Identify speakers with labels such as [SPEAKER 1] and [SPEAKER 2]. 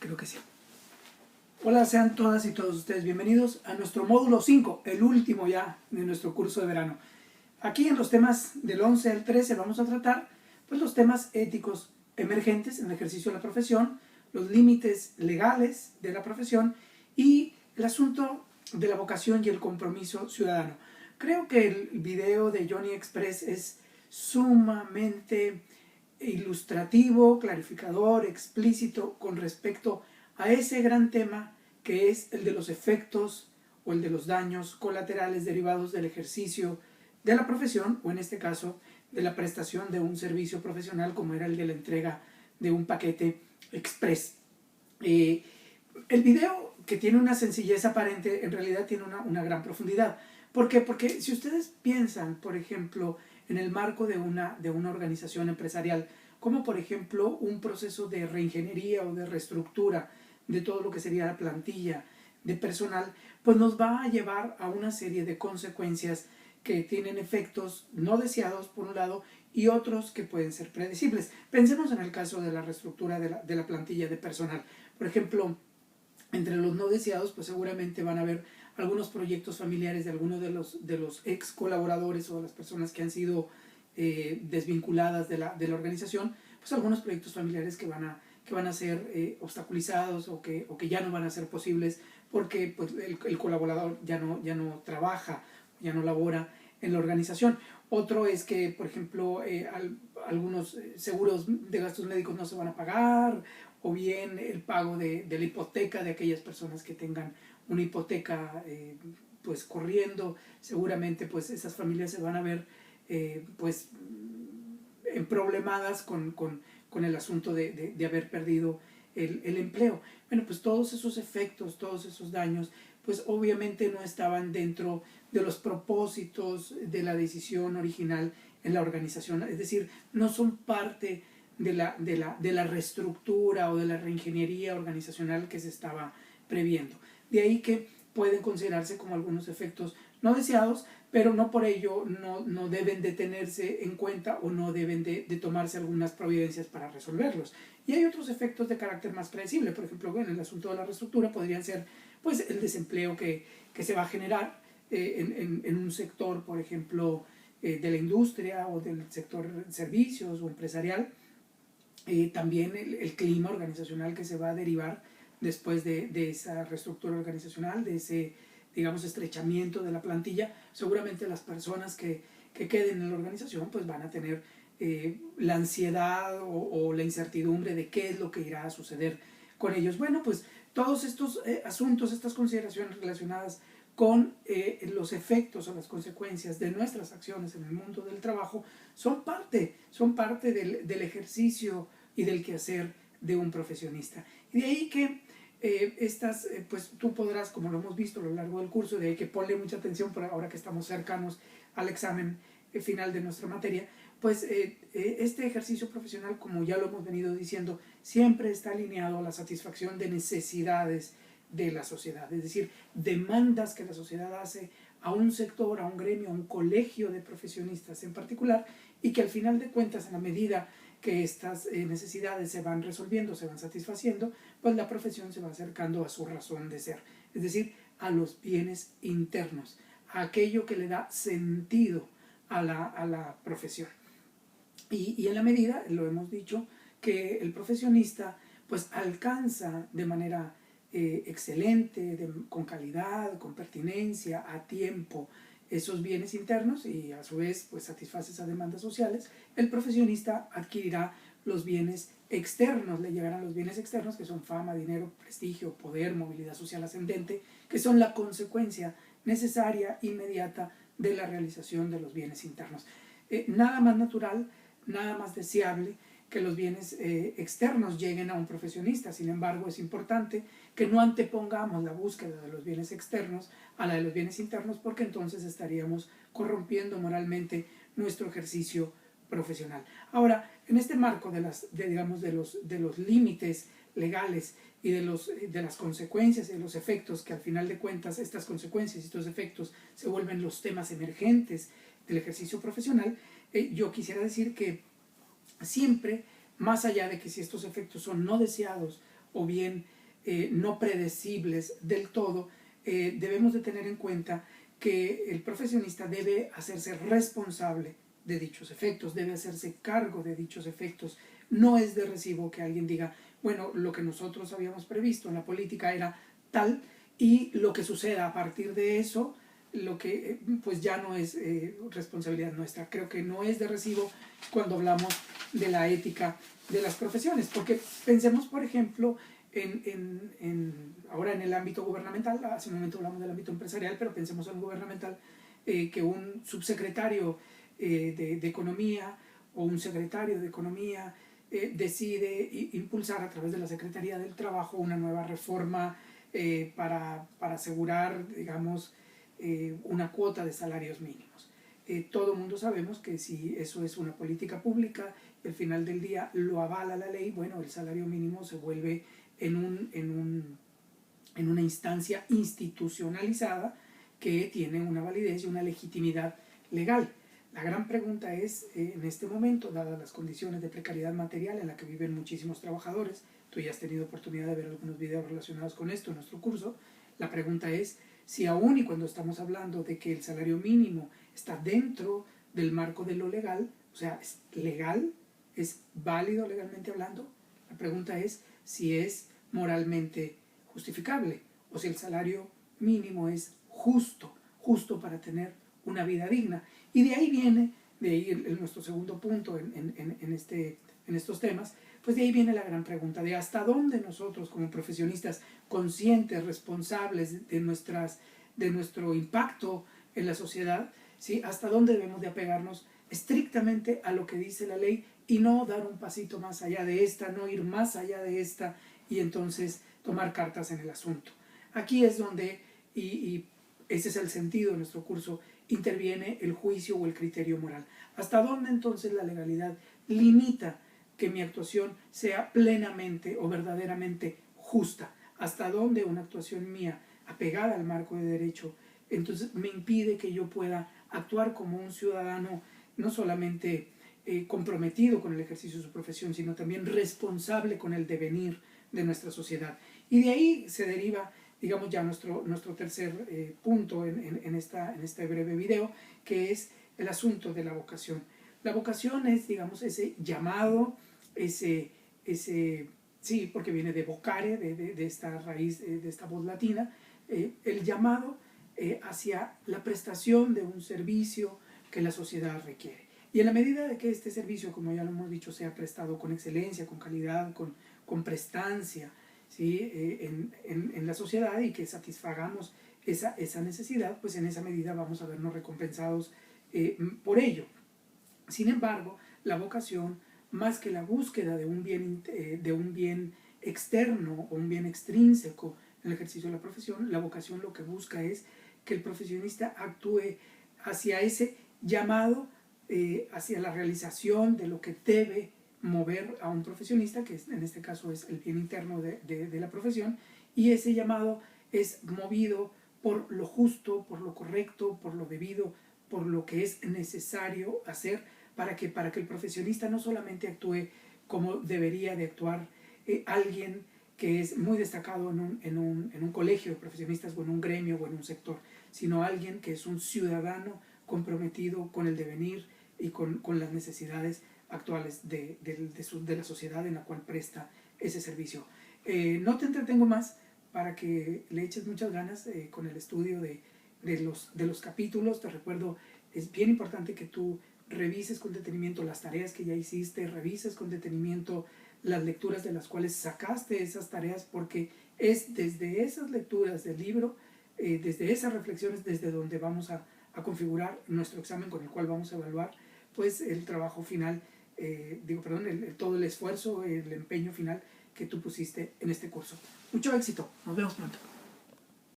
[SPEAKER 1] Creo que sí. Hola, sean todas y todos ustedes bienvenidos a nuestro módulo 5, el último ya de nuestro curso de verano. Aquí en los temas del 11 al 13 vamos a tratar pues, los temas éticos emergentes en el ejercicio de la profesión, los límites legales de la profesión y el asunto de la vocación y el compromiso ciudadano. Creo que el video de Johnny Express es sumamente ilustrativo, clarificador, explícito con respecto a ese gran tema que es el de los efectos o el de los daños colaterales derivados del ejercicio de la profesión, o en este caso de la prestación de un servicio profesional como era el de la entrega de un paquete express. El video, que tiene una sencillez aparente, en realidad tiene una gran profundidad. ¿Por qué? Porque si ustedes piensan, por ejemplo, en el marco de una organización empresarial, como por ejemplo un proceso de reingeniería o de reestructura de todo lo que sería la plantilla de personal, pues nos va a llevar a una serie de consecuencias que tienen efectos no deseados por un lado y otros que pueden ser predecibles. Pensemos en el caso de la reestructura de la plantilla de personal. Por ejemplo, entre los no deseados, pues seguramente van a haber algunos proyectos familiares de algunos de los ex colaboradores o de las personas que han sido desvinculadas de la organización, pues algunos proyectos familiares que van a ser obstaculizados o que ya no van a ser posibles porque pues, el colaborador ya no trabaja, ya no labora en la organización. Otro es que, por ejemplo, algunos seguros de gastos médicos no se van a pagar, o bien el pago de la hipoteca de aquellas personas que tengan una hipoteca pues corriendo. Seguramente pues esas familias se van a ver pues emproblemadas con el asunto de haber perdido el empleo. Bueno, pues todos esos efectos, todos esos daños, pues obviamente no estaban dentro de los propósitos de la decisión original en la organización. Es decir, no son parte de la reestructura o de la reingeniería organizacional que se estaba previendo. De ahí que pueden considerarse como algunos efectos no deseados, pero no por ello no deben de tenerse en cuenta o no deben de tomarse algunas providencias para resolverlos. Y hay otros efectos de carácter más predecible. Por ejemplo, en el asunto de la reestructura podrían ser pues, el desempleo que se va a generar en un sector, por ejemplo, de la industria o del sector servicios o empresarial. También el clima organizacional que se va a derivar después de esa reestructura organizacional, de ese, digamos, estrechamiento de la plantilla. Seguramente las personas que queden en la organización pues van a tener la ansiedad o la incertidumbre de qué es lo que irá a suceder con ellos. Bueno, pues todos estos asuntos, estas consideraciones relacionadas con los efectos o las consecuencias de nuestras acciones en el mundo del trabajo son parte del ejercicio y del quehacer de un profesionista. Y de ahí que pues tú podrás, como lo hemos visto a lo largo del curso, de ahí que ponle mucha atención por ahora que estamos cercanos al examen final de nuestra materia, pues este ejercicio profesional, como ya lo hemos venido diciendo, siempre está alineado a la satisfacción de necesidades de la sociedad, es decir, demandas que la sociedad hace a un sector, a un gremio, a un colegio de profesionistas en particular, y que al final de cuentas, en la medida que estas necesidades se van resolviendo, se van satisfaciendo, pues la profesión se va acercando a su razón de ser, es decir, a los bienes internos, a aquello que le da sentido a la profesión. Y en la medida, lo hemos dicho, que el profesionista pues alcanza de manera excelente, con calidad, con pertinencia, a tiempo, esos bienes internos y a su vez pues satisface esas demandas sociales, el profesionista adquirirá los bienes externos, le llegarán los bienes externos que son fama, dinero, prestigio, poder, movilidad social ascendente, que son la consecuencia necesaria, inmediata de la realización de los bienes internos. Nada más natural, nada más deseable que los bienes externos lleguen a un profesionista. Sin embargo, es importante que no antepongamos la búsqueda de los bienes externos a la de los bienes internos, porque entonces estaríamos corrompiendo moralmente nuestro ejercicio profesional. Ahora, en este marco de los límites legales y de las consecuencias y de los efectos, que al final de cuentas estas consecuencias y estos efectos se vuelven los temas emergentes del ejercicio profesional, yo quisiera decir que siempre, más allá de que si estos efectos son no deseados o bien no predecibles del todo, debemos de tener en cuenta que el profesionista debe hacerse responsable de dichos efectos, debe hacerse cargo de dichos efectos. No es de recibo que alguien diga, bueno, lo que nosotros habíamos previsto en la política era tal y lo que suceda a partir de eso, lo que pues ya no es responsabilidad nuestra. Creo que no es de recibo cuando hablamos de la ética de las profesiones, porque pensemos, por ejemplo, ahora en el ámbito gubernamental, hace un momento hablamos del ámbito empresarial, pero pensemos en el gubernamental, que un subsecretario de Economía o un secretario de Economía decide impulsar a través de la Secretaría del Trabajo una nueva reforma para asegurar, digamos, una cuota de salarios mínimos. Todo el mundo sabemos que si eso es una política pública y al final del día lo avala la ley, bueno, el salario mínimo se vuelve en una instancia institucionalizada que tiene una validez y una legitimidad legal. La gran pregunta es, en este momento, dadas las condiciones de precariedad material en la que viven muchísimos trabajadores, tú ya has tenido oportunidad de ver algunos videos relacionados con esto en nuestro curso, la pregunta es si aún y cuando estamos hablando de que el salario mínimo está dentro del marco de lo legal, o sea, es legal, es válido legalmente hablando, la pregunta es si es moralmente justificable o si el salario mínimo es justo para tener una vida digna. Y de ahí viene, nuestro segundo punto en estos temas, pues de ahí viene la gran pregunta de hasta dónde nosotros como profesionistas conscientes, responsables de nuestro impacto en la sociedad, ¿sí? Hasta dónde debemos de apegarnos estrictamente a lo que dice la ley y no dar un pasito más allá de esta, no ir más allá de esta y entonces tomar cartas en el asunto. Aquí es donde, y ese es el sentido de nuestro curso, interviene el juicio o el criterio moral. ¿Hasta dónde entonces la legalidad limita que mi actuación sea plenamente o verdaderamente justa? ¿Hasta dónde una actuación mía apegada al marco de derecho entonces me impide que yo pueda actuar como un ciudadano no solamente comprometido con el ejercicio de su profesión, sino también responsable con el devenir de nuestra sociedad? Y de ahí se deriva, digamos, ya nuestro tercer punto en este breve video, que es el asunto de la vocación. La vocación es, digamos, ese llamado, sí, porque viene de vocare, de esta raíz, de esta voz latina, el llamado hacia la prestación de un servicio que la sociedad requiere. Y en la medida de que este servicio, como ya lo hemos dicho, sea prestado con excelencia, con calidad, con prestancia, ¿sí? en la sociedad y que satisfagamos esa necesidad, pues en esa medida vamos a vernos recompensados por ello. Sin embargo, la vocación, más que la búsqueda de un bien externo o un bien extrínseco en el ejercicio de la profesión, la vocación lo que busca es que el profesionista actúe hacia ese llamado, hacia la realización de lo que debe mover a un profesionista, que en este caso es el bien interno de la profesión, y ese llamado es movido por lo justo, por lo correcto, por lo debido, por lo que es necesario hacer para que el profesionista no solamente actúe como debería de actuar alguien que es muy destacado en un colegio de profesionistas o en un gremio o en un sector, sino alguien que es un ciudadano comprometido con el devenir y con las necesidades actuales de la sociedad en la cual presta ese servicio. No te entretengo más para que le eches muchas ganas con el estudio de los capítulos. Te recuerdo, es bien importante que tú revises con detenimiento las tareas que ya hiciste, revises con detenimiento las lecturas de las cuales sacaste esas tareas, porque es desde esas lecturas del libro, desde esas reflexiones, desde donde vamos a configurar nuestro examen con el cual vamos a evaluar pues el trabajo final, todo el esfuerzo, el empeño final que tú pusiste en este curso. Mucho éxito, nos vemos pronto.